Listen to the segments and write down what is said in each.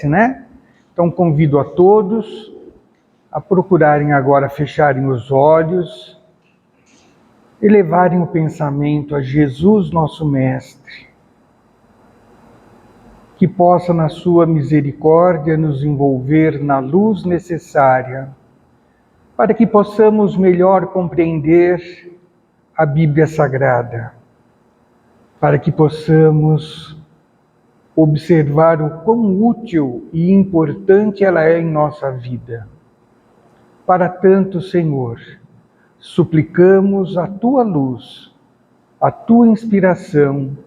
né? Então convido a todos a procurarem agora fecharem os olhos e levarem o pensamento a Jesus, nosso Mestre, que possa, na sua misericórdia, nos envolver na luz necessária para que possamos melhor compreender a Bíblia Sagrada, para que possamos observar o quão útil e importante ela é em nossa vida. Para tanto, Senhor, suplicamos a Tua luz, a Tua inspiração,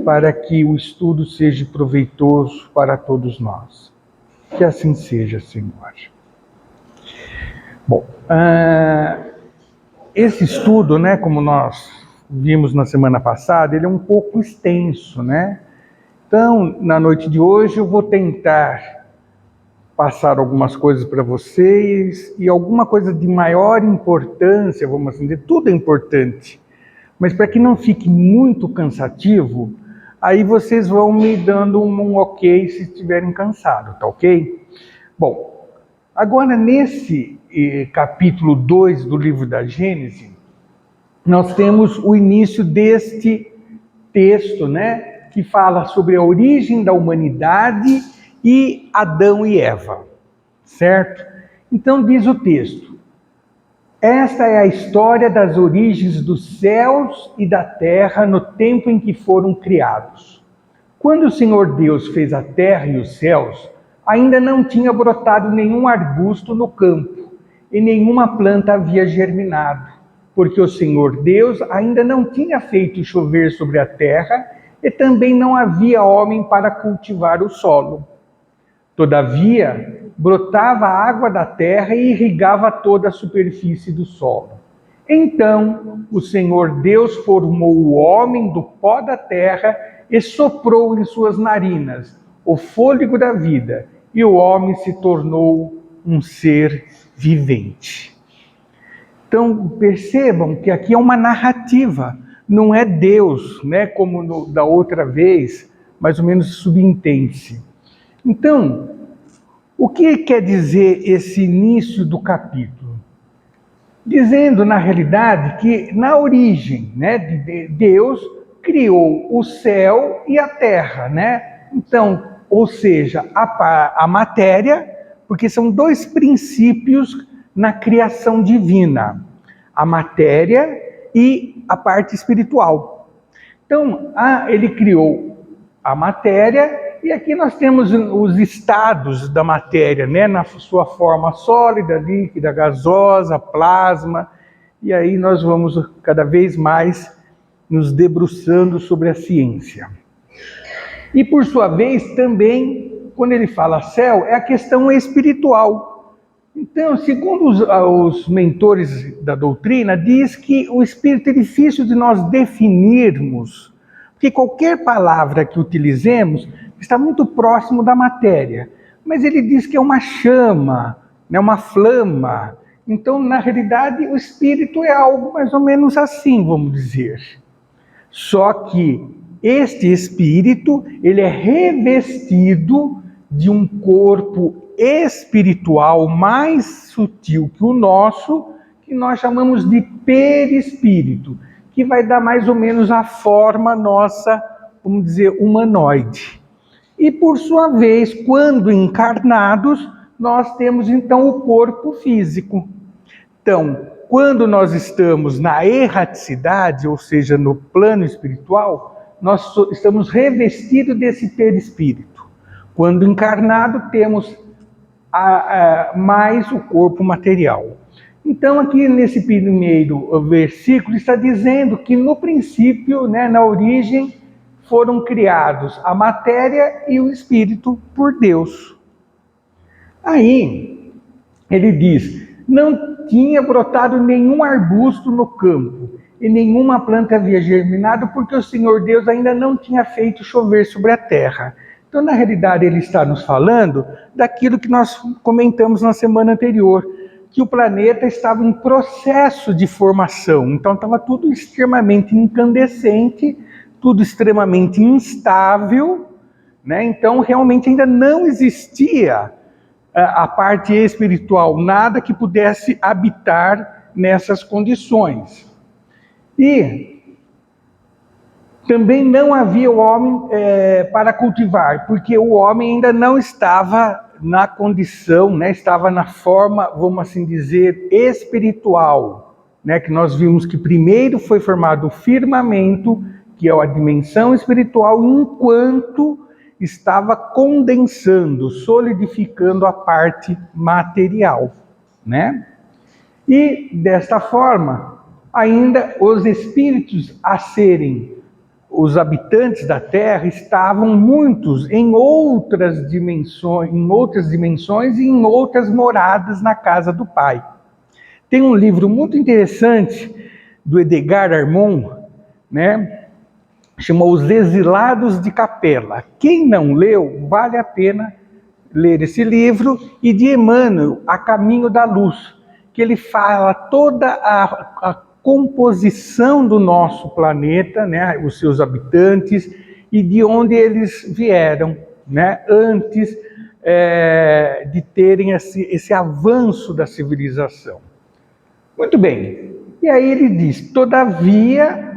para que o estudo seja proveitoso para todos nós. Que assim seja, Senhor. Bom, esse estudo, né, como nós vimos na semana passada, ele é um pouco extenso, né? Então, na noite de hoje, eu vou tentar passar algumas coisas para vocês e alguma coisa de maior importância, vamos assim dizer, tudo é importante, mas para que não fique muito cansativo, aí vocês vão me dando um ok se estiverem cansados, tá ok? Bom, agora nesse capítulo 2 do livro da Gênesis, nós temos o início deste texto, né? Que fala sobre a origem da humanidade e Adão e Eva, certo? Então diz o texto: esta é a história das origens dos céus e da terra no tempo em que foram criados. Quando o Senhor Deus fez a terra e os céus, ainda não tinha brotado nenhum arbusto no campo, e nenhuma planta havia germinado, porque o Senhor Deus ainda não tinha feito chover sobre a terra, e também não havia homem para cultivar o solo. Todavia, brotava a água da terra e irrigava toda a superfície do solo. Então, o Senhor Deus formou o homem do pó da terra e soprou em suas narinas o fôlego da vida, e o homem se tornou um ser vivente. Então, percebam que aqui é uma narrativa, não é Deus, né, como da outra vez, mais ou menos subentende-se. Então, o que quer dizer esse início do capítulo? Dizendo, na realidade, que na origem, né, Deus criou o céu e a terra, né? Então, ou seja, a matéria, porque são dois princípios na criação divina: a matéria e a parte espiritual. Então, ele criou a matéria, e aqui nós temos os estados da matéria, né, na sua forma sólida, líquida, gasosa, plasma, e aí nós vamos cada vez mais nos debruçando sobre a ciência. E por sua vez também, quando ele fala céu, é a questão espiritual. Então, segundo os mentores da doutrina, diz que o espírito é difícil de nós definirmos, porque qualquer palavra que utilizemos está muito próximo da matéria. Mas ele diz que é uma chama, né, uma flama. Então, na realidade, o espírito é algo mais ou menos assim, vamos dizer. Só que este espírito, ele é revestido de um corpo espiritual mais sutil que o nosso, que nós chamamos de perispírito, que vai dar mais ou menos a forma nossa, vamos dizer, humanoide. E por sua vez, quando encarnados, nós temos então o corpo físico. Então, quando nós estamos na erraticidade, ou seja, no plano espiritual, nós estamos revestidos desse perispírito. Quando encarnado, temos mais o corpo material. Então, aqui nesse primeiro versículo, está dizendo que no princípio, né, na origem, foram criados a matéria e o espírito por Deus. Aí, ele diz: não tinha brotado nenhum arbusto no campo, e nenhuma planta havia germinado, porque o Senhor Deus ainda não tinha feito chover sobre a terra. Então, na realidade, ele está nos falando daquilo que nós comentamos na semana anterior, que o planeta estava em processo de formação. Então, estava tudo extremamente incandescente, tudo extremamente instável, né? Então, realmente ainda não existia a parte espiritual, nada que pudesse habitar nessas condições. E também não havia o homem para cultivar, porque o homem ainda não estava na condição, né, estava na forma, vamos assim dizer, espiritual, né, que nós vimos que primeiro foi formado o firmamento, que é a dimensão espiritual, enquanto estava condensando, solidificando a parte material, né? E desta forma, ainda os espíritos a serem os habitantes da Terra estavam muitos em outras dimensões e em outras moradas na casa do Pai. Tem um livro muito interessante do Edgar Armond, né? Chamou Os Exilados de Capela. Quem não leu, vale a pena ler esse livro, e de Emmanuel, A Caminho da Luz, que ele fala toda a composição do nosso planeta, né, os seus habitantes, e de onde eles vieram, né, antes de terem esse avanço da civilização. Muito bem, e aí ele diz, todavia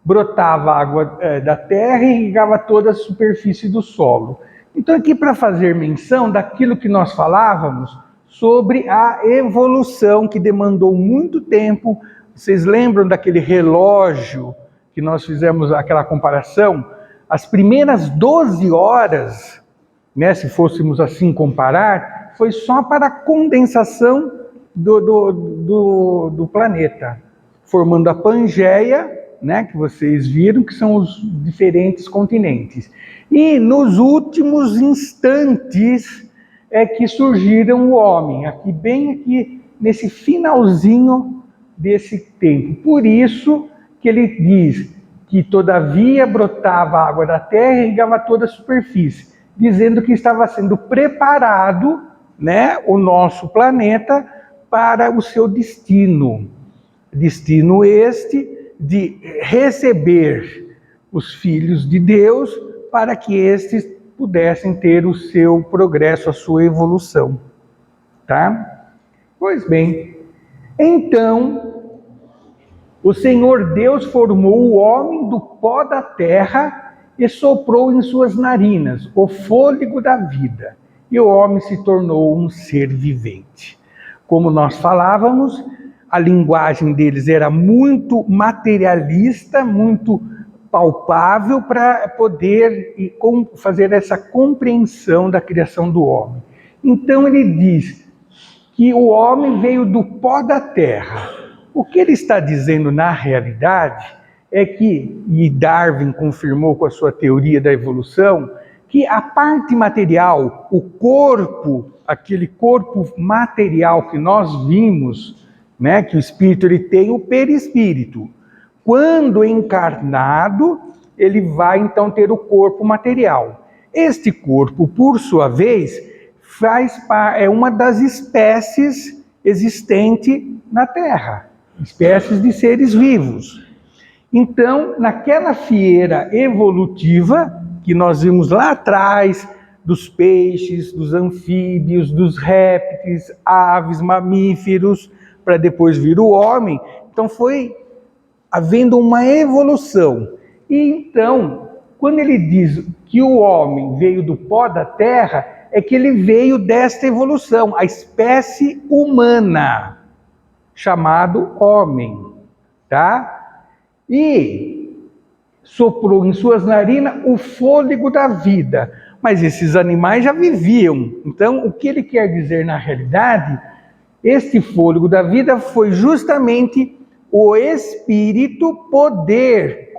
brotava água da terra e irrigava toda a superfície do solo. Então aqui para fazer menção daquilo que nós falávamos sobre a evolução que demandou muito tempo. Vocês lembram daquele relógio que nós fizemos aquela comparação? As primeiras 12 horas, né, se fôssemos assim comparar, foi só para a condensação do planeta, formando a Pangeia, né, que vocês viram, que são os diferentes continentes. E nos últimos instantes é que surgiram o homem, bem aqui nesse finalzinho desse tempo. Por isso que ele diz que todavia brotava a água da terra e irrigava toda a superfície, dizendo que estava sendo preparado, né, o nosso planeta para o seu destino. Destino este de receber os filhos de Deus para que estes pudessem ter o seu progresso, a sua evolução. Tá? Pois bem, então, o Senhor Deus formou o homem do pó da terra e soprou em suas narinas o fôlego da vida, e o homem se tornou um ser vivente. Como nós falávamos, a linguagem deles era muito materialista, muito palpável para poder fazer essa compreensão da criação do homem. Então ele diz que o homem veio do pó da terra. O que ele está dizendo na realidade é que, e Darwin confirmou com a sua teoria da evolução, que a parte material, o corpo, aquele corpo material que nós vimos, né, que o espírito ele tem o perispírito. Quando encarnado, ele vai então ter o corpo material. Este corpo, por sua vez, é uma das espécies existentes na Terra, espécies de seres vivos. Então, naquela fieira evolutiva que nós vimos lá atrás, dos peixes, dos anfíbios, dos répteis, aves, mamíferos, para depois vir o homem, então foi havendo uma evolução. E então, quando ele diz que o homem veio do pó da terra, é que ele veio desta evolução, a espécie humana, chamado homem, tá? E soprou em suas narinas o fôlego da vida. Mas esses animais já viviam. Então, o que ele quer dizer na realidade, este fôlego da vida foi justamente o espírito poder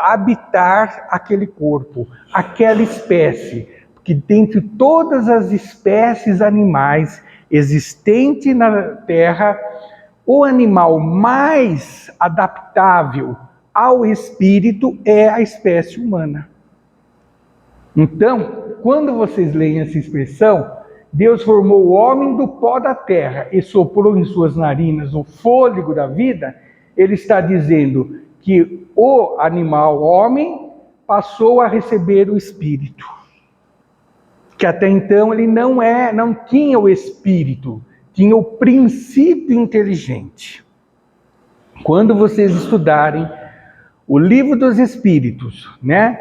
habitar aquele corpo, aquela espécie. Porque dentre todas as espécies animais existentes na Terra, o animal mais adaptável ao espírito é a espécie humana. Então, quando vocês leem essa expressão, Deus formou o homem do pó da terra e soprou em suas narinas o fôlego da vida, ele está dizendo que o animal homem passou a receber o espírito. que até então ele não tinha o espírito, tinha o princípio inteligente. Quando vocês estudarem o livro dos Espíritos, né?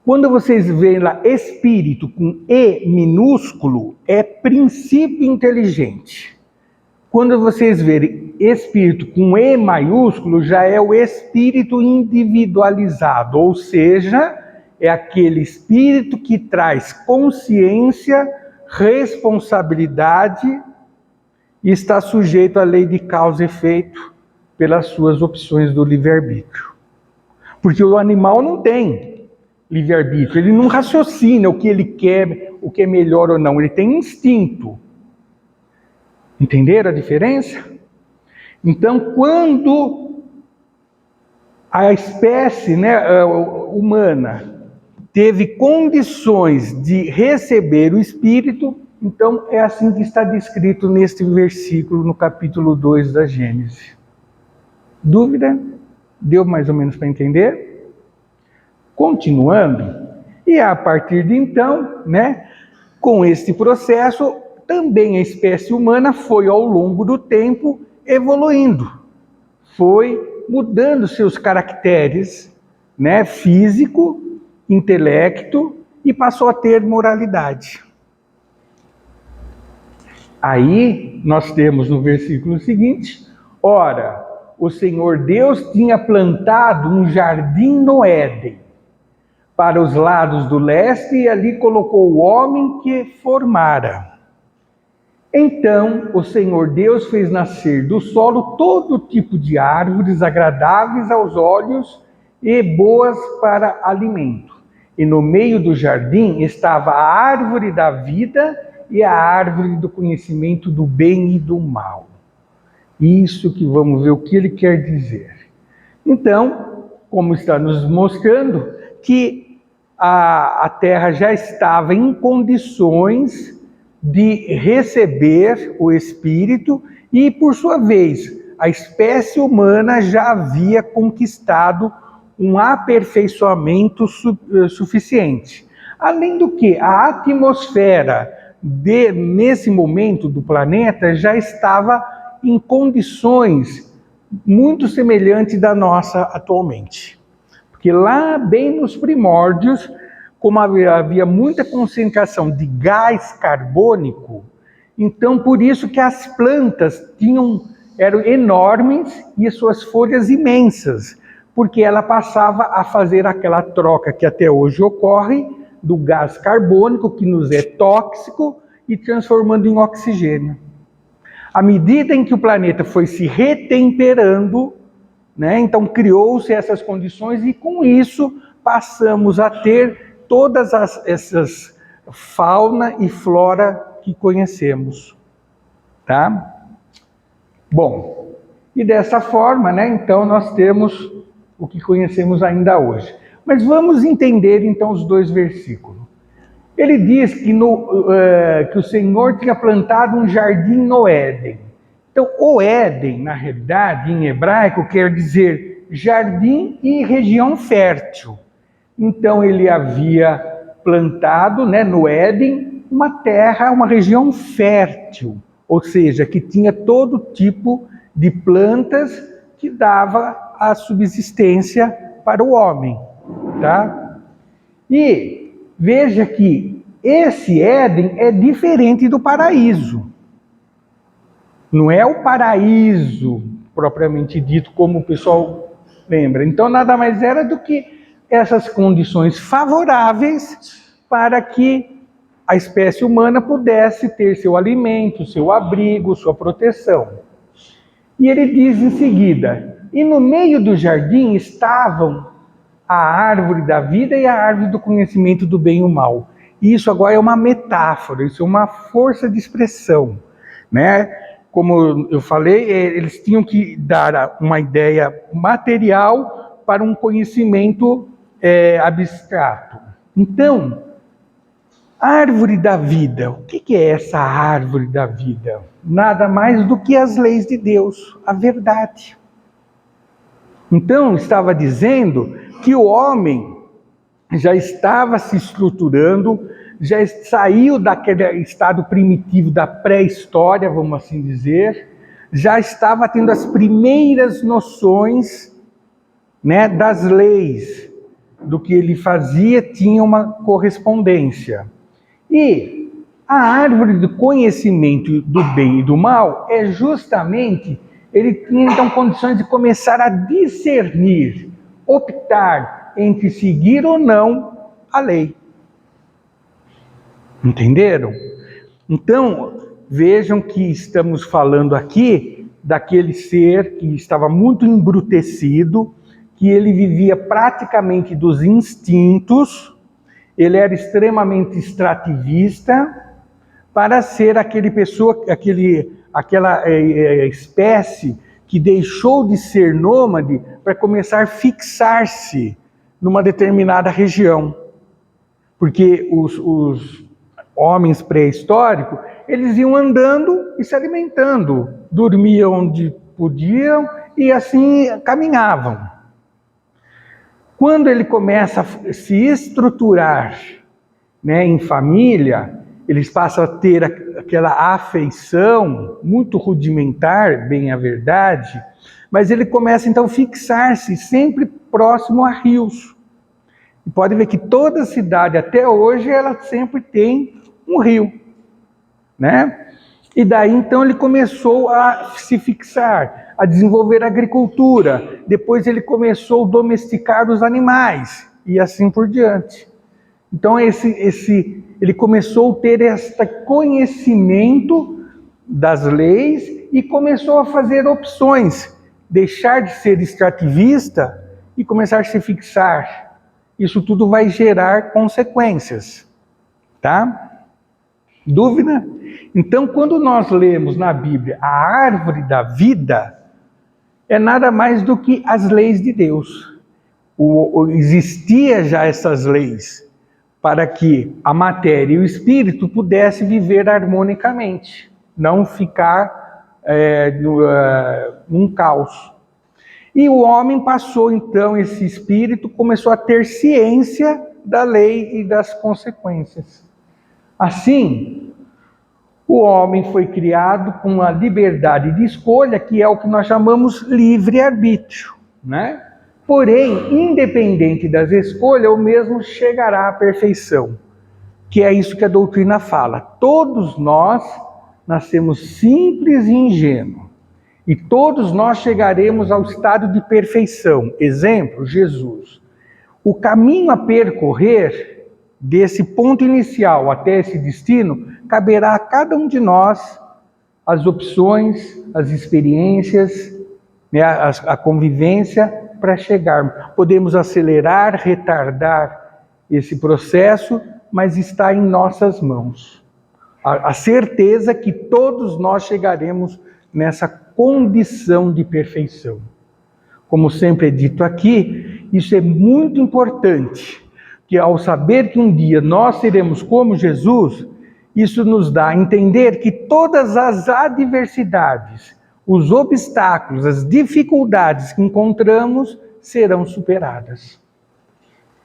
Quando vocês veem lá espírito com E minúsculo, é princípio inteligente. Quando vocês verem espírito com E maiúsculo, já é o espírito individualizado, ou seja, é aquele espírito que traz consciência, responsabilidade e está sujeito à lei de causa e efeito pelas suas opções do livre-arbítrio. Porque o animal não tem livre-arbítrio, ele não raciocina o que ele quer, o que é melhor ou não, ele tem instinto. Entenderam a diferença? Então, quando a espécie, né, humana teve condições de receber o Espírito, então é assim que está descrito neste versículo, no capítulo 2 da Gênesis. Dúvida? Deu mais ou menos para entender? Continuando, e a partir de então, né, com este processo, também a espécie humana foi ao longo do tempo evoluindo, foi mudando seus caracteres, né, físico, intelecto, e passou a ter moralidade. Aí nós temos no versículo seguinte: ora, o Senhor Deus tinha plantado um jardim no Éden, para os lados do leste, e ali colocou o homem que formara. Então o Senhor Deus fez nascer do solo todo tipo de árvores agradáveis aos olhos e boas para alimento. E no meio do jardim estava a árvore da vida e a árvore do conhecimento do bem e do mal. Isso que vamos ver o que ele quer dizer. Então, como está nos mostrando, que a terra já estava em condições de receber o Espírito e, por sua vez, a espécie humana já havia conquistado um aperfeiçoamento suficiente. Além do que, a atmosfera nesse momento do planeta já estava em condições muito semelhantes da nossa atualmente. Porque lá, bem nos primórdios, como havia muita concentração de gás carbônico, então por isso que as plantas eram enormes e as suas folhas imensas, porque ela passava a fazer aquela troca que até hoje ocorre do gás carbônico, que nos é tóxico, e transformando em oxigênio. À medida em que o planeta foi se retemperando, né, então criou-se essas condições e com isso passamos a ter todas essas fauna e flora que conhecemos, tá? Bom, e dessa forma, né, então nós temos o que conhecemos ainda hoje. Mas vamos entender então os dois versículos. Ele diz que o Senhor tinha plantado um jardim no Éden. Então, o Éden, na realidade, em hebraico, quer dizer jardim e região fértil. Então, ele havia plantado, né, no Éden, uma terra, uma região fértil, ou seja, que tinha todo tipo de plantas que dava a subsistência para o homem, tá? E veja que esse Éden é diferente do paraíso. Não é o paraíso propriamente dito, como o pessoal lembra. Então, nada mais era do que essas condições favoráveis para que a espécie humana pudesse ter seu alimento, seu abrigo, sua proteção. E ele diz em seguida: e no meio do jardim estavam a árvore da vida e a árvore do conhecimento do bem e do mal. E isso agora é uma metáfora, isso é uma força de expressão, né? Como eu falei, eles tinham que dar uma ideia material para um conhecimento abstrato. Então, árvore da vida, o que é essa árvore da vida? Nada mais do que as leis de Deus, a verdade. Então, estava dizendo que o homem já estava se estruturando, já saiu daquele estado primitivo da pré-história, vamos assim dizer, já estava tendo as primeiras noções, né, das leis, do que ele fazia, tinha uma correspondência. E a árvore do conhecimento do bem e do mal é justamente, ele tinha então condições de começar a discernir, optar entre seguir ou não a lei. Entenderam? Então, vejam que estamos falando aqui daquele ser que estava muito embrutecido, que ele vivia praticamente dos instintos, ele era extremamente extrativista, para ser aquela espécie que deixou de ser nômade para começar a fixar-se numa determinada região. Porque os homens pré-históricos, eles iam andando e se alimentando, dormiam onde podiam e assim caminhavam. Quando ele começa a se estruturar, né, em família, eles passam a ter aquela afeição muito rudimentar, bem a verdade, mas ele começa então a fixar-se sempre próximo a rios. E pode ver que toda cidade até hoje ela sempre tem um rio, né? E daí então ele começou a se fixar, a desenvolver a agricultura. Depois ele começou a domesticar os animais e assim por diante. Então ele começou a ter este conhecimento das leis e começou a fazer opções, deixar de ser extrativista e começar a se fixar. Isso tudo vai gerar consequências, tá? Dúvida? Então, quando nós lemos na Bíblia a árvore da vida, é nada mais do que as leis de Deus. Existia já essas leis para que a matéria e o espírito pudessem viver harmonicamente, não ficar num caos. E o homem passou então, esse espírito começou a ter ciência da lei e das consequências. Assim, o homem foi criado com a liberdade de escolha, que é o que nós chamamos livre-arbítrio, né? Porém, independente das escolhas, o mesmo chegará à perfeição, que é isso que a doutrina fala. Todos nós nascemos simples e ingênuos, e todos nós chegaremos ao estado de perfeição. Exemplo, Jesus. O caminho a percorrer desse ponto inicial até esse destino, caberá a cada um de nós as opções, as experiências, né, a convivência para chegar. Podemos acelerar, retardar esse processo, mas está em nossas mãos. A certeza que todos nós chegaremos nessa condição de perfeição. Como sempre é dito aqui, isso é muito importante, que ao saber que um dia nós seremos como Jesus, isso nos dá a entender que todas as adversidades, os obstáculos, as dificuldades que encontramos serão superadas.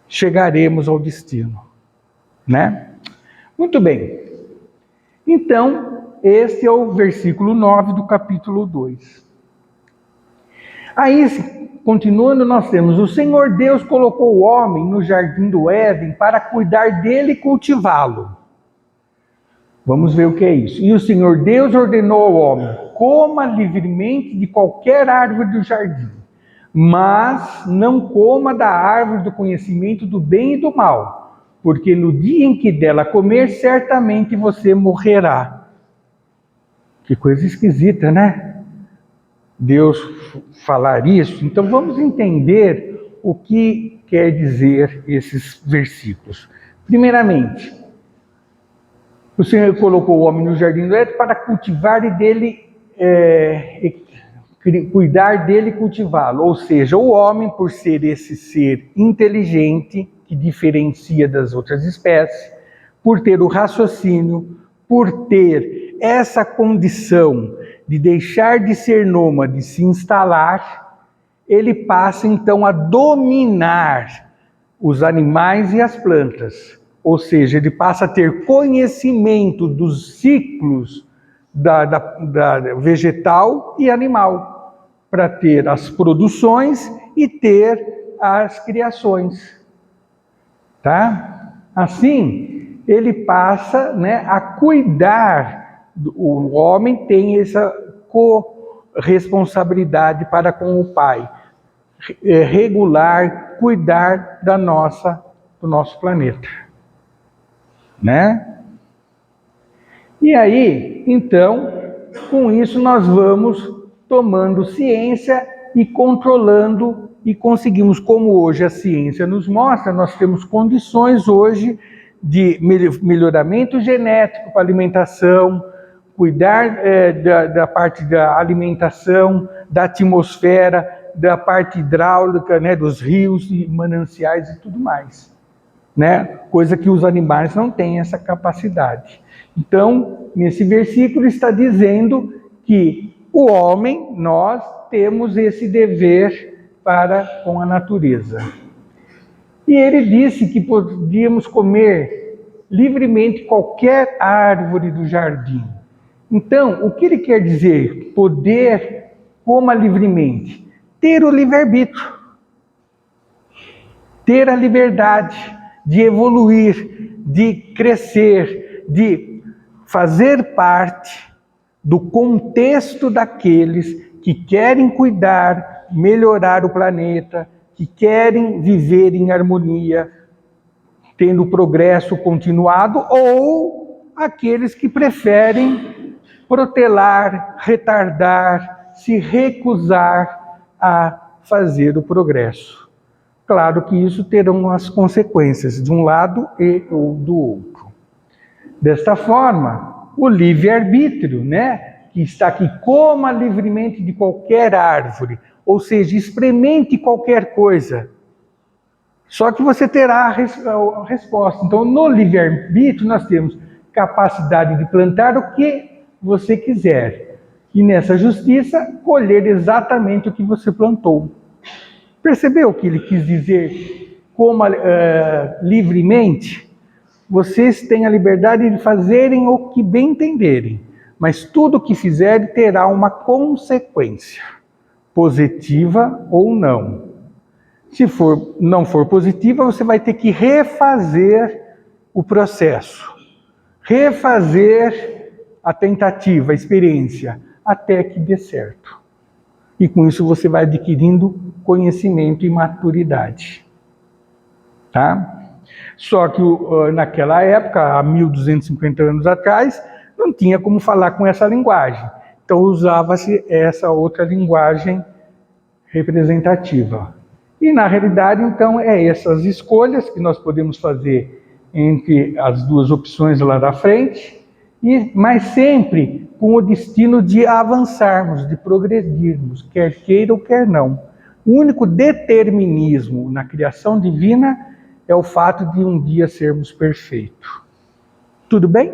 Chegaremos ao destino, né? Muito bem. Então, esse é o versículo 9 do capítulo 2. Aí, continuando, nós temos: o Senhor Deus colocou o homem no jardim do Éden para cuidar dele e cultivá-lo. Vamos ver o que é isso. E o Senhor Deus ordenou ao homem: coma livremente de qualquer árvore do jardim, mas não coma da árvore do conhecimento do bem e do mal, porque no dia em que dela comer, certamente você morrerá. Que coisa esquisita, né? Deus falar isso. Então vamos entender o que quer dizer esses versículos. Primeiramente, o Senhor colocou o homem no jardim do Éden para cultivar e dele, cuidar dele e cultivá-lo. Ou seja, o homem, por ser esse ser inteligente, que diferencia das outras espécies, por ter o raciocínio, por ter essa condição de deixar de ser nômade, de se instalar, ele passa então a dominar os animais e as plantas. ou seja, ele passa a ter conhecimento dos ciclos da vegetal e animal, para ter as produções e ter as criações. Tá? Assim, ele passa, né, a cuidar, o homem tem essa corresponsabilidade para com o pai, regular, cuidar do nosso planeta. Né? E aí, então, com isso nós vamos tomando ciência e controlando e conseguimos, como hoje a ciência nos mostra, nós temos condições hoje de melhoramento genético para alimentação, cuidar da parte da alimentação, da atmosfera, da parte hidráulica, né, dos rios e mananciais e tudo mais. Né? Coisa que os animais não têm essa capacidade. Então, nesse versículo está dizendo que o homem, nós temos esse dever para com a natureza. E ele disse que podíamos comer livremente qualquer árvore do jardim. Então, o que ele quer dizer? Poder, coma livremente. Ter o livre-arbítrio. Ter a liberdade de evoluir, de crescer, de fazer parte do contexto daqueles que querem cuidar, melhorar o planeta, que querem viver em harmonia, tendo progresso continuado, ou aqueles que preferem protelar, retardar, se recusar a fazer o progresso. Claro que isso terão as consequências de um lado e ou do outro. Desta forma, o livre-arbítrio, né, que está aqui, coma livremente de qualquer árvore, ou seja, experimente qualquer coisa. Só que você terá a resposta. Então, no livre-arbítrio, nós temos capacidade de plantar o que você quiser. E nessa justiça, colher exatamente o que você plantou. Percebeu o que ele quis dizer? Coma livremente. Vocês têm a liberdade de fazerem o que bem entenderem, mas tudo o que fizerem terá uma consequência, positiva ou não. Se não for positiva, você vai ter que refazer o processo, refazer a tentativa, a experiência, até que dê certo. E com isso você vai adquirindo conhecimento e maturidade. Tá? Só que naquela época, há 1250 anos atrás, não tinha como falar com essa linguagem. Então usava-se essa outra linguagem representativa. E na realidade, então, é essas escolhas que nós podemos fazer entre as duas opções lá da frente, mas sempre com o destino de avançarmos, de progredirmos, quer queira ou quer não. O único determinismo na criação divina é o fato de um dia sermos perfeitos. Tudo bem?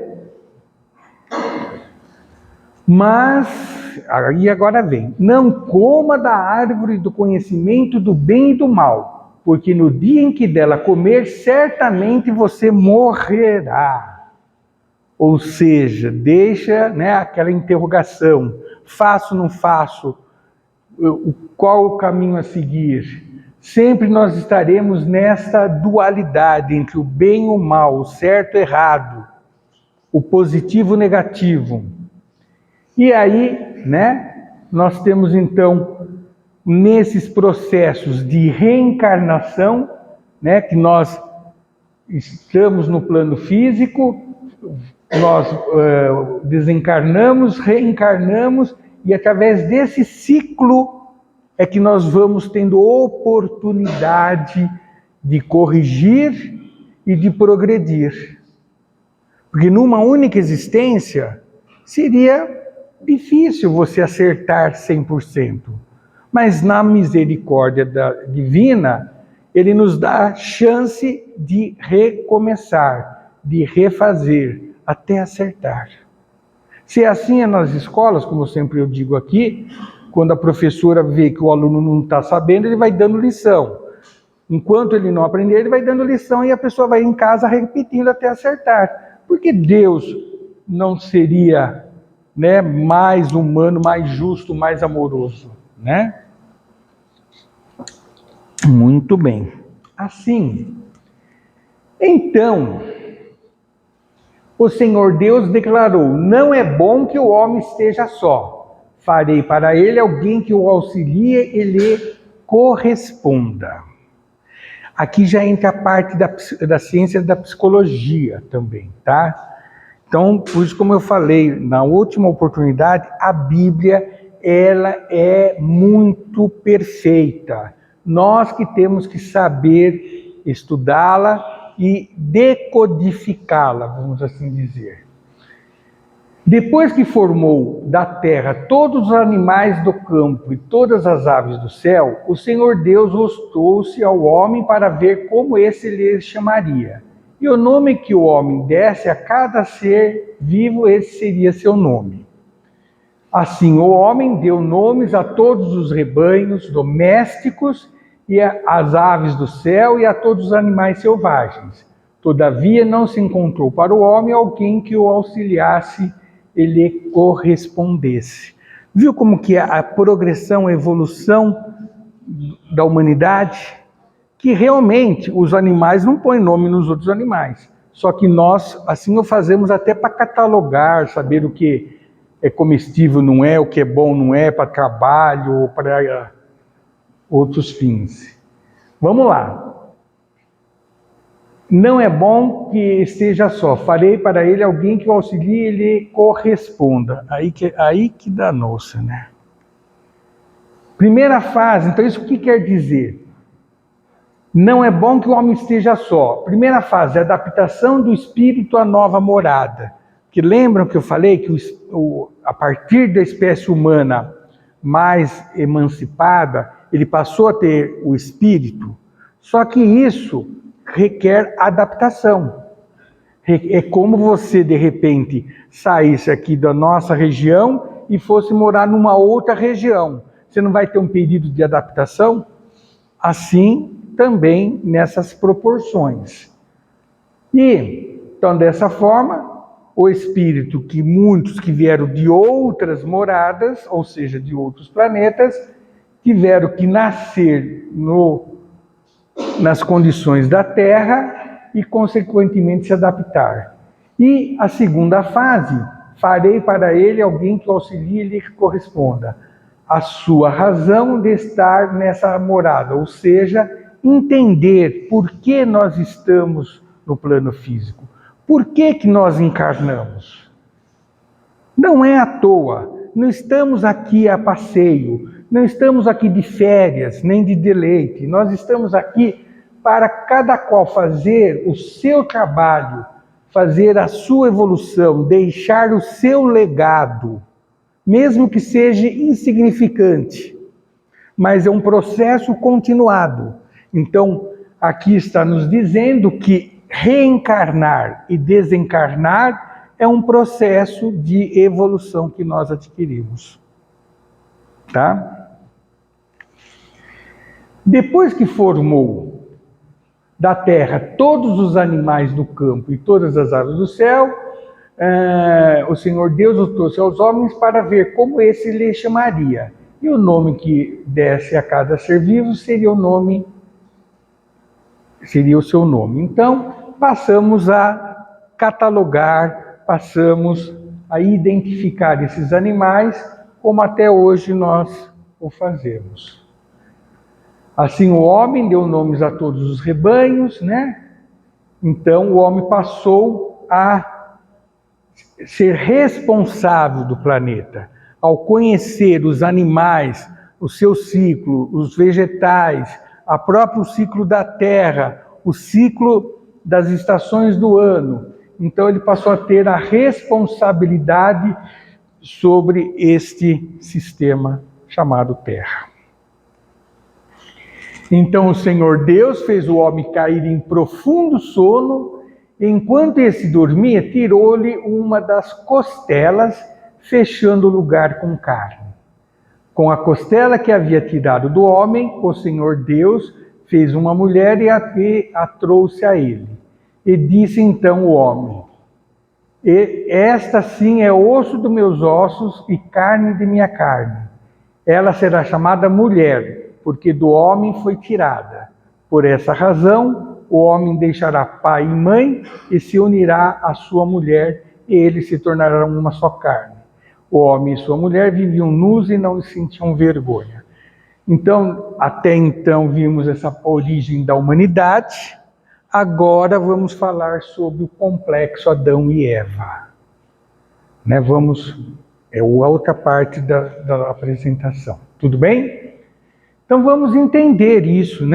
Mas, aí agora vem, não coma da árvore do conhecimento do bem e do mal, porque no dia em que dela comer, certamente você morrerá. Ou seja, deixa, né, aquela interrogação, faço ou não faço, qual o caminho a seguir? Sempre nós estaremos nesta dualidade entre o bem e o mal, o certo e o errado, o positivo e o negativo. E aí, né, nós temos então, nesses processos de reencarnação, né, que nós estamos no plano físico, nós desencarnamos, reencarnamos, e através desse ciclo é que nós vamos tendo oportunidade de corrigir e de progredir. Porque numa única existência seria difícil você acertar 100%. Mas na misericórdia divina, ele nos dá a chance de recomeçar, de refazer, até acertar. Se é assim nas escolas, como sempre eu digo aqui, quando a professora vê que o aluno não está sabendo, ele vai dando lição. Enquanto ele não aprender, ele vai dando lição e a pessoa vai em casa repetindo até acertar. Porque Deus não seria, né, mais humano, mais justo, mais amoroso, né? Muito bem. Assim, então, o Senhor Deus declarou: não é bom que o homem esteja só. Farei para ele alguém que o auxilie e lhe corresponda. Aqui já entra a parte da ciência da psicologia também, tá? Então, por isso, como eu falei na última oportunidade, a Bíblia, ela é muito perfeita. Nós que temos que saber estudá-la e decodificá-la, vamos assim dizer. Depois que formou da terra todos os animais do campo e todas as aves do céu, o Senhor Deus os trouxe ao homem para ver como esse lhe chamaria. E o nome que o homem desse a cada ser vivo, esse seria seu nome. Assim, o homem deu nomes a todos os rebanhos domésticos e às aves do céu e a todos os animais selvagens. Todavia, não se encontrou para o homem alguém que o auxiliasse e lhe correspondesse. Viu como que a progressão, a evolução da humanidade? Que realmente os animais não põem nome nos outros animais. Só que nós, assim, o fazemos até para catalogar, saber o que é comestível, não é, o que é bom, não é, para trabalho ou para outros fins. Vamos lá. Não é bom que esteja só. Farei para ele alguém que o auxilie e lhe corresponda. Aí que danou-se, né? Primeira fase, então isso o que quer dizer? Não é bom que o homem esteja só. Primeira fase, adaptação do espírito à nova morada. Que lembram que eu falei que a partir da espécie humana mais emancipada, ele passou a ter o espírito. Só que isso requer adaptação. É como você, de repente, saísse aqui da nossa região e fosse morar numa outra região. Você não vai ter um período de adaptação? Assim, também nessas proporções. E, então, dessa forma, o espírito que muitos que vieram de outras moradas, ou seja, de outros planetas, tiveram que nascer nas condições da Terra e, consequentemente, se adaptar. E a segunda fase, farei para ele alguém que o auxilie e lhe corresponda. A sua razão de estar nessa morada, ou seja, entender por que nós estamos no plano físico. Por que nós encarnamos? Não é à toa, não estamos aqui a passeio, não estamos aqui de férias, nem de deleite. Nós estamos aqui para cada qual fazer o seu trabalho, fazer a sua evolução, deixar o seu legado, mesmo que seja insignificante. Mas é um processo continuado. Então, aqui está nos dizendo que reencarnar e desencarnar é um processo de evolução que nós adquirimos. Tá? Depois que formou da terra todos os animais do campo e todas as aves do céu, o Senhor Deus os trouxe aos homens para ver como esse lhe chamaria. E o nome que desse a cada ser vivo seria o seu nome. Então, passamos a catalogar, passamos a identificar esses animais, como até hoje nós o fazemos. Assim, o homem deu nomes a todos os rebanhos, né? Então, o homem passou a ser responsável do planeta. Ao conhecer os animais, o seu ciclo, os vegetais, o próprio ciclo da Terra, o ciclo das estações do ano. Então ele passou a ter a responsabilidade sobre este sistema chamado Terra. Então o Senhor Deus fez o homem cair em profundo sono, e enquanto esse dormia, tirou-lhe uma das costelas, fechando o lugar com carne. Com a costela que havia tirado do homem, o Senhor Deus fez uma mulher e a trouxe a ele. E disse então o homem: esta sim é osso dos meus ossos e carne de minha carne. Ela será chamada mulher, porque do homem foi tirada. Por essa razão, o homem deixará pai e mãe e se unirá à sua mulher, e eles se tornarão uma só carne. O homem e sua mulher viviam nus e não sentiam vergonha. Então, até então vimos essa origem da humanidade. Agora vamos falar sobre o complexo Adão e Eva. É a outra parte da apresentação. Tudo bem? Então vamos entender isso,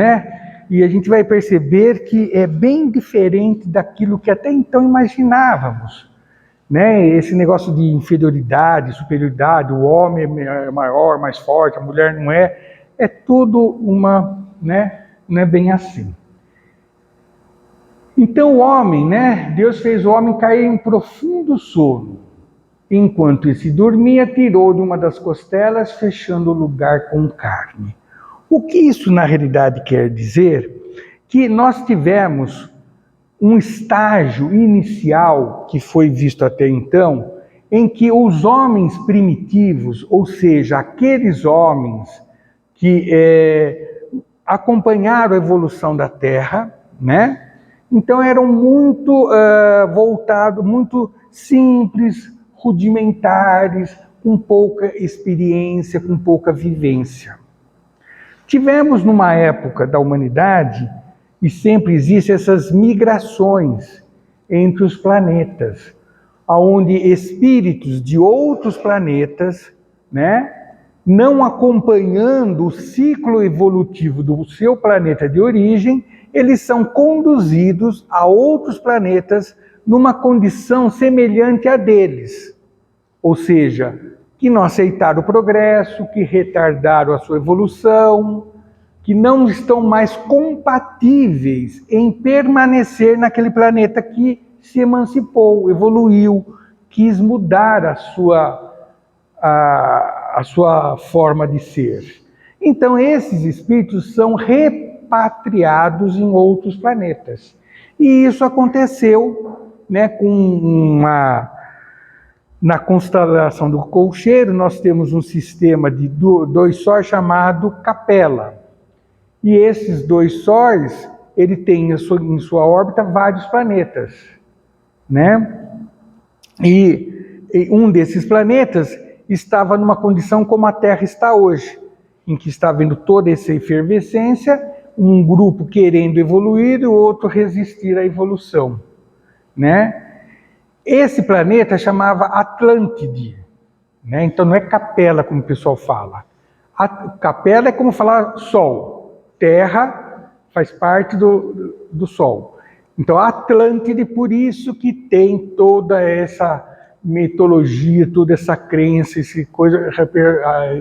E a gente vai perceber que é bem diferente daquilo que até então imaginávamos. Esse negócio de inferioridade, superioridade, o homem é maior, mais forte, a mulher não é. É tudo não é bem assim. Então o homem, Deus fez o homem cair em profundo sono. Enquanto esse dormia, tirou de uma das costelas, fechando o lugar com carne. O que isso na realidade quer dizer? Que nós tivemos um estágio inicial, que foi visto até então, em que os homens primitivos, ou seja, aqueles homens que acompanharam a evolução da Terra, então eram muito voltados, muito simples, rudimentares, com pouca experiência, com pouca vivência. Tivemos numa época da humanidade, e sempre existem essas migrações entre os planetas, onde espíritos de outros planetas, não acompanhando o ciclo evolutivo do seu planeta de origem, eles são conduzidos a outros planetas numa condição semelhante à deles. Ou seja, que não aceitaram o progresso, que retardaram a sua evolução, que não estão mais compatíveis em permanecer naquele planeta que se emancipou, evoluiu, quis mudar a sua forma de ser. Então esses espíritos são repatriados em outros planetas. E isso aconteceu na constelação do Colcheiro. Nós temos um sistema de dois sóis chamado Capela. E esses dois sóis, ele tem em sua órbita vários planetas, E um desses planetas estava numa condição como a Terra está hoje, em que está havendo toda essa efervescência, um grupo querendo evoluir e o outro resistir à evolução, Esse planeta chamava Atlântide, Então não é Capela como o pessoal fala. Capela é como falar Sol. Terra faz parte do Sol. Então, Atlântide, por isso que tem toda essa mitologia, toda essa crença, essa coisa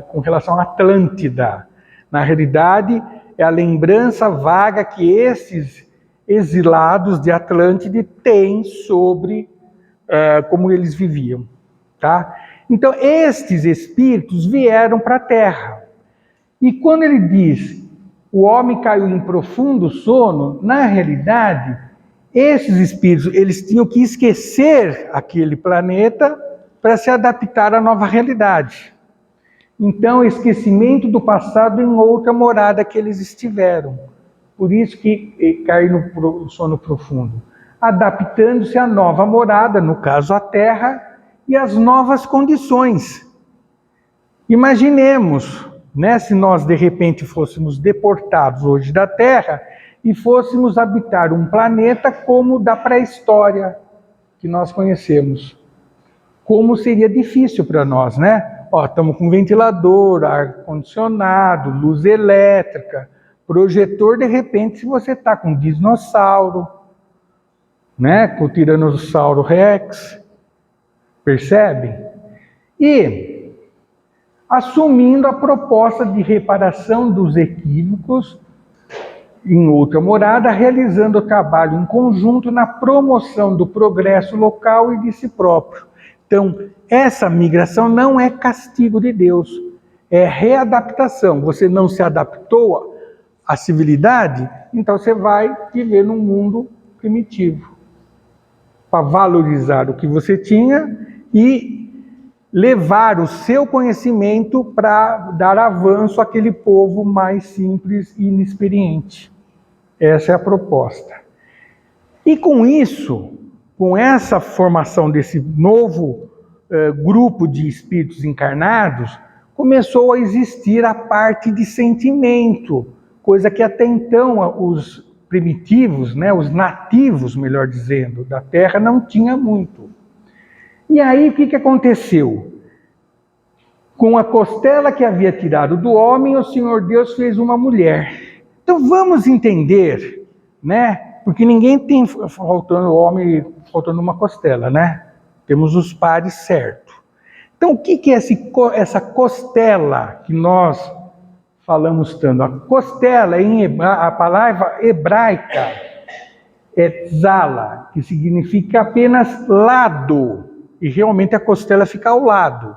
com relação à Atlântida. Na realidade, é a lembrança vaga que esses exilados de Atlântide têm sobre como eles viviam. Então, estes espíritos vieram para a Terra. E quando ele diz o homem caiu em profundo sono, na realidade, esses espíritos, eles tinham que esquecer aquele planeta para se adaptar à nova realidade. Então, esquecimento do passado em outra morada que eles estiveram. Por isso que caíram no sono profundo. Adaptando-se à nova morada, no caso a Terra, e às novas condições. Imaginemos, se nós de repente fôssemos deportados hoje da Terra e fôssemos habitar um planeta como o da pré-história que nós conhecemos. Como seria difícil para nós, Estamos com ventilador, ar-condicionado, luz elétrica, projetor. De repente, se você está com um dinossauro, com o Tiranossauro Rex, percebe? E assumindo a proposta de reparação dos equívocos em outra morada, realizando o trabalho em conjunto na promoção do progresso local e de si próprio. Então, essa migração não é castigo de Deus, é readaptação. Você não se adaptou, a civilidade, então você vai viver num mundo primitivo, para valorizar o que você tinha e levar o seu conhecimento para dar avanço àquele povo mais simples e inexperiente. Essa é a proposta. E com isso, com essa formação desse novo grupo de espíritos encarnados, começou a existir a parte de sentimento, coisa que até então os primitivos, né, os nativos, melhor dizendo, da Terra não tinha muito. E aí o que aconteceu? Com a costela que havia tirado do homem, o Senhor Deus fez uma mulher. Então vamos entender, né? Porque ninguém tem faltando homem, faltando uma costela, né? Temos os pares certo. Então o que é essa costela que nós falamos tanto? A costela, a palavra hebraica é zala, que significa apenas lado. E realmente a costela fica ao lado.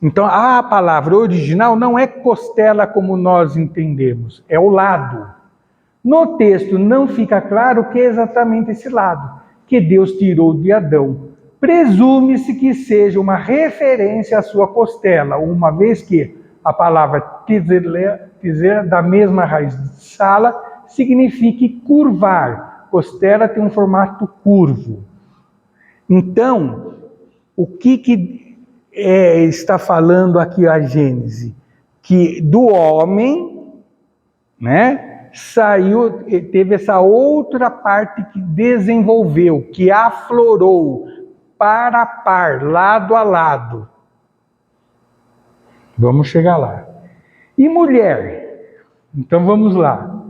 Então a palavra original não é costela como nós entendemos, é o lado. No texto não fica claro o que é exatamente esse lado, que Deus tirou de Adão. Presume-se que seja uma referência à sua costela, uma vez que a palavra tizer, da mesma raiz de sala, significa curvar. Costela tem um formato curvo. Então, o que está falando aqui a Gênese? Que do homem, né, saiu, teve essa outra parte que desenvolveu, que aflorou, par a par, lado a lado. Vamos chegar lá. E mulher? Então vamos lá.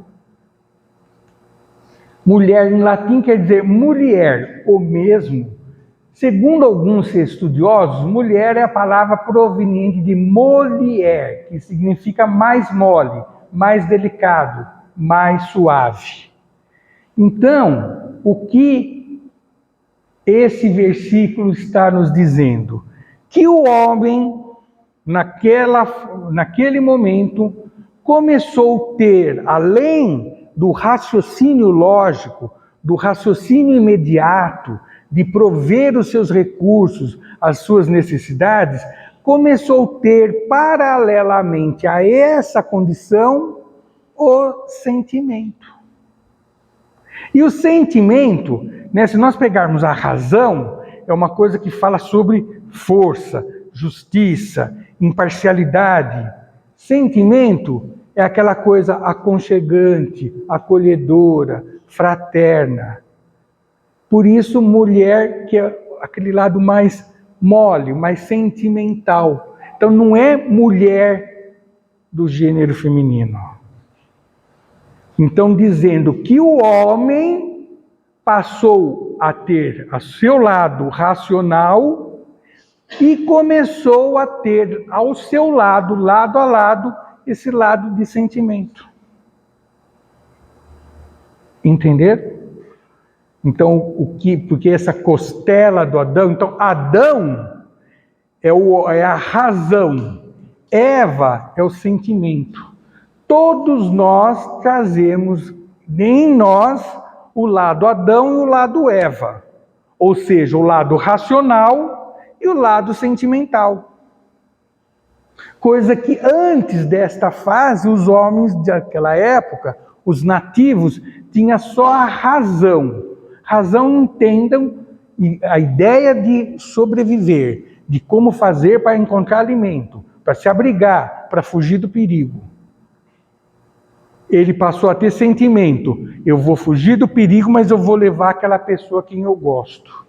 Mulher em latim quer dizer mulher, ou mesmo. Segundo alguns estudiosos, mulher é a palavra proveniente de molière, que significa mais mole, mais delicado, mais suave. Então, o que esse versículo está nos dizendo? Que o homem, naquele momento, começou a ter, além do raciocínio lógico, do raciocínio imediato, de prover os seus recursos, as suas necessidades, começou a ter, paralelamente a essa condição, o sentimento. E o sentimento, né, se nós pegarmos a razão, é uma coisa que fala sobre força, justiça, imparcialidade. Sentimento é aquela coisa aconchegante, acolhedora, fraterna. Por isso, mulher, que é aquele lado mais mole, mais sentimental. Então, não é mulher do gênero feminino. Então, dizendo que o homem passou a ter a seu lado racional e começou a ter ao seu lado, lado a lado, esse lado de sentimento. Entenderam? Então, porque essa costela do Adão, então Adão é a razão, Eva é o sentimento. Todos nós trazemos em nós o lado Adão e o lado Eva, ou seja, o lado racional e o lado sentimental. Coisa que antes desta fase, os homens daquela época, os nativos, tinham só a razão. Razão, entendam, a ideia de sobreviver, de como fazer para encontrar alimento, para se abrigar, para fugir do perigo. Ele passou a ter sentimento, eu vou fugir do perigo, mas eu vou levar aquela pessoa a quem eu gosto.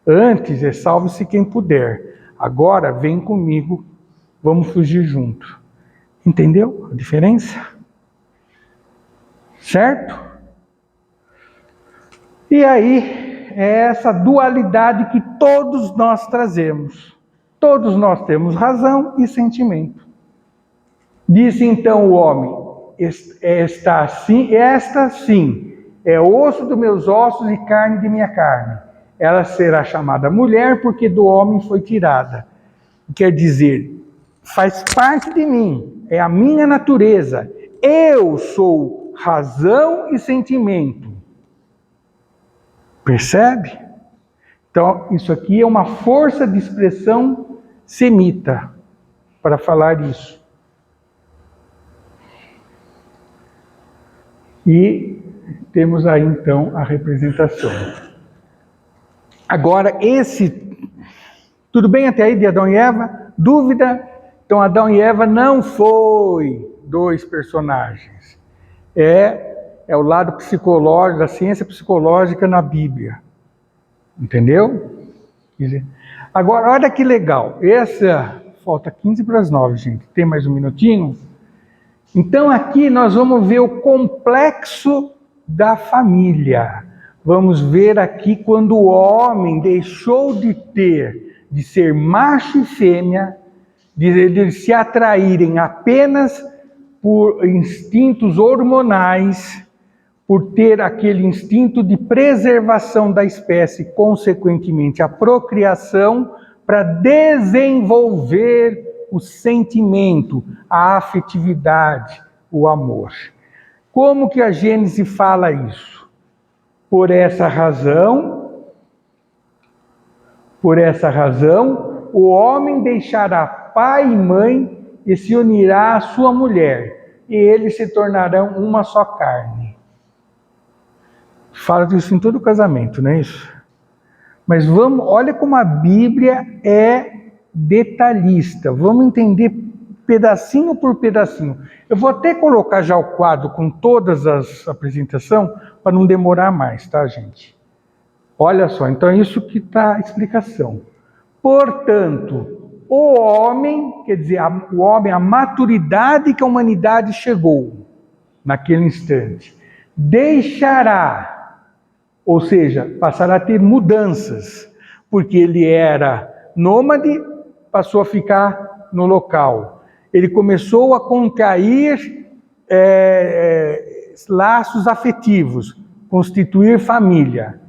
Antes é salve-se quem puder, agora vem comigo, vamos fugir junto. Entendeu a diferença? Certo? E aí, é essa dualidade que todos nós trazemos. Todos nós temos razão e sentimento. Disse então o homem, esta sim, é osso dos meus ossos e carne de minha carne. Ela será chamada mulher porque do homem foi tirada. Quer dizer, faz parte de mim, é a minha natureza. eu sou razão e sentimento. Percebe? Então, isso aqui é uma força de expressão semita para falar isso. E temos aí, então, a representação. Agora, tudo bem até aí de Adão e Eva? Dúvida? Então, Adão e Eva não foi dois personagens. É o lado psicológico, da ciência psicológica na Bíblia. Entendeu? Agora, olha que legal. Falta 15 para as 9, gente. Tem mais um minutinho? Então, aqui nós vamos ver o complexo da família. Vamos ver aqui quando o homem deixou de ser macho e fêmea, de se atraírem apenas por instintos hormonais, por ter aquele instinto de preservação da espécie, consequentemente a procriação, para desenvolver o sentimento, a afetividade, o amor. Como que a Gênese fala isso? Por essa razão, o homem deixará pai e mãe e se unirá à sua mulher, e eles se tornarão uma só carne. Fala disso em todo casamento, não é isso? Mas olha como a Bíblia é detalhista. Vamos entender pedacinho por pedacinho. Eu vou até colocar já o quadro com todas as apresentações para não demorar mais, tá, gente? Olha só, então é isso que está a explicação. Portanto, o homem, quer dizer, a maturidade que a humanidade chegou naquele instante, deixará, ou seja, passará a ter mudanças, porque ele era nômade, passou a ficar no local. Ele começou a contrair laços afetivos, constituir família.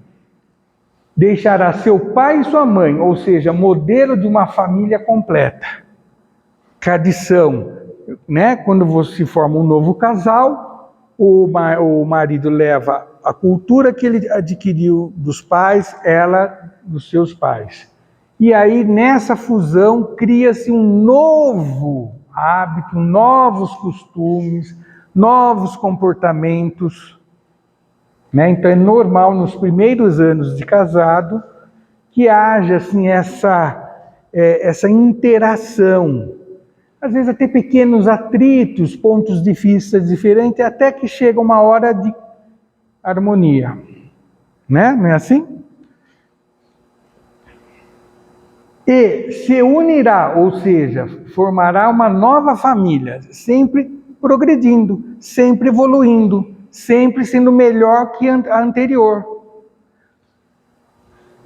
Deixará seu pai e sua mãe, ou seja, modelo de uma família completa. Tradição, né? Quando você forma um novo casal, o marido leva a cultura que ele adquiriu dos pais, ela dos seus pais. E aí, nessa fusão, cria-se um novo hábito, novos costumes, novos comportamentos. Né? Então, é normal, nos primeiros anos de casado, que haja assim, essa interação. Às vezes, até pequenos atritos, pontos de vista diferentes, até que chega uma hora de harmonia. Né? Não é assim? E se unirá, ou seja, formará uma nova família, sempre progredindo, sempre evoluindo, sempre sendo melhor que a anterior.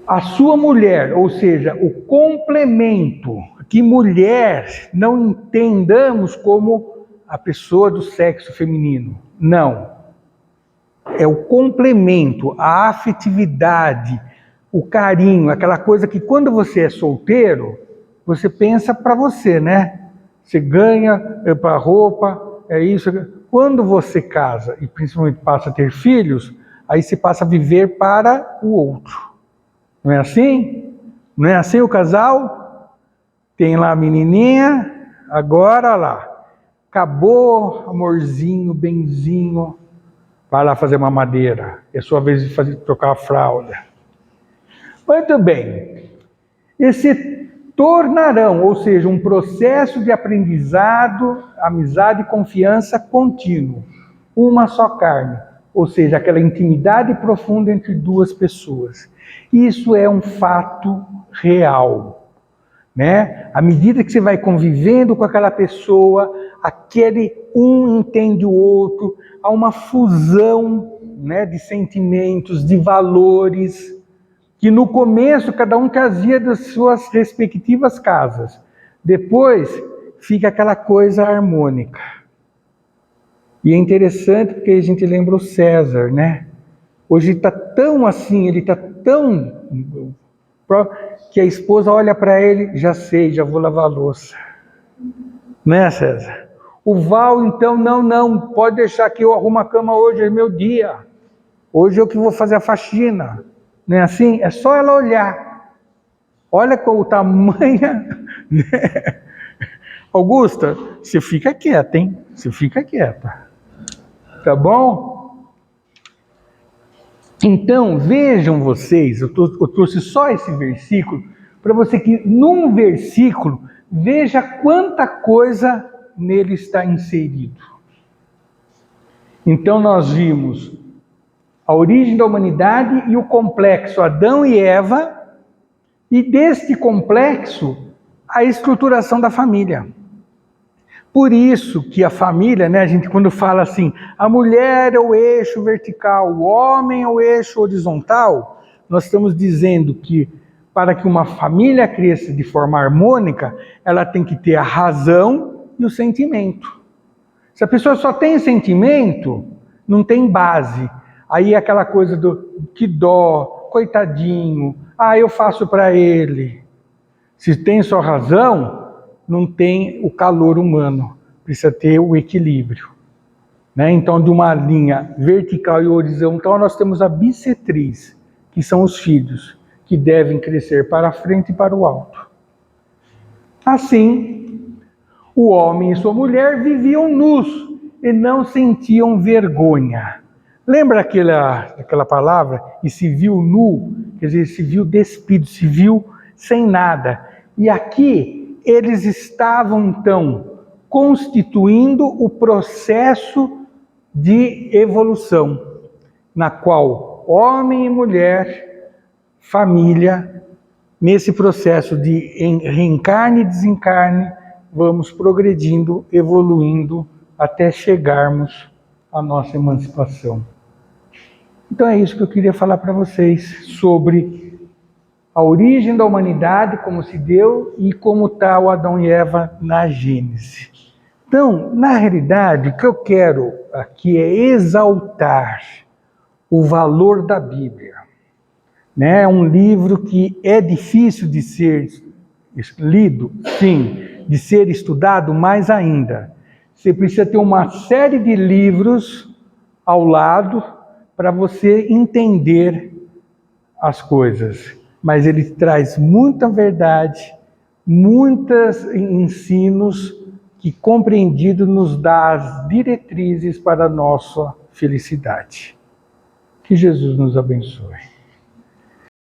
A sua mulher, ou seja, o complemento, que mulher não entendamos como a pessoa do sexo feminino, não. É o complemento, a afetividade, o carinho, aquela coisa que quando você é solteiro, você pensa para você, né? Você ganha para roupa, é isso. Quando você casa e principalmente passa a ter filhos, aí você passa a viver para o outro. Não é assim? Não é assim o casal? Tem lá a menininha, agora lá. Acabou, amorzinho, benzinho, vai lá fazer mamadeira. É sua vez de trocar a fralda. Muito bem. E se tornarão, ou seja, um processo de aprendizado, amizade e confiança contínuo. Uma só carne. Ou seja, aquela intimidade profunda entre duas pessoas. Isso é um fato real. Né? À medida que você vai convivendo com aquela pessoa, aquele um entende o outro, há uma fusão, né, de sentimentos, de valores, que no começo cada um trazia das suas respectivas casas. Depois fica aquela coisa harmônica. E é interessante porque a gente lembra o César, né? Hoje ele está tão assim, ele está tão... que a esposa olha para ele, já sei, já vou lavar a louça. Né, César? O Val, então, não, pode deixar que eu arrumo a cama hoje, é meu dia. Hoje eu que vou fazer a faxina. Não é assim? É só ela olhar. Olha qual o tamanho. Né? Augusta, você fica quieta, hein? Você fica quieta. Tá bom? Então, vejam vocês, eu trouxe só esse versículo, para você que num versículo, veja quanta coisa nele está inserido. Então nós vimos a origem da humanidade e o complexo Adão e Eva, e deste complexo, a estruturação da família. Por isso que a família, né, a gente quando fala assim, a mulher é o eixo vertical, o homem é o eixo horizontal, nós estamos dizendo que para que uma família cresça de forma harmônica, ela tem que ter a razão e o sentimento. Se a pessoa só tem sentimento, não tem base. Aí é aquela coisa do que dó, coitadinho, eu faço para ele. Se tem só razão, não tem o calor humano, precisa ter o equilíbrio. Né? Então, de uma linha vertical e horizontal, nós temos a bissetriz, que são os filhos, que devem crescer para a frente e para o alto. Assim, o homem e sua mulher viviam nus e não sentiam vergonha. Lembra aquela palavra? E se viu nu, quer dizer, se viu despido, se viu sem nada. E aqui eles estavam então constituindo o processo de evolução, na qual homem e mulher, família, nesse processo de reencarne e desencarne, vamos progredindo, evoluindo, até chegarmos à nossa emancipação. Então é isso que eu queria falar para vocês sobre a origem da humanidade, como se deu e como está o Adão e Eva na Gênese. Então, na realidade, o que eu quero aqui é exaltar o valor da Bíblia. É um livro que é difícil de ser lido, sim, de ser estudado, mais ainda. Você precisa ter uma série de livros ao lado para você entender as coisas. Mas ele traz muita verdade, muitos ensinos que, compreendido, nos dá as diretrizes para a nossa felicidade. Que Jesus nos abençoe.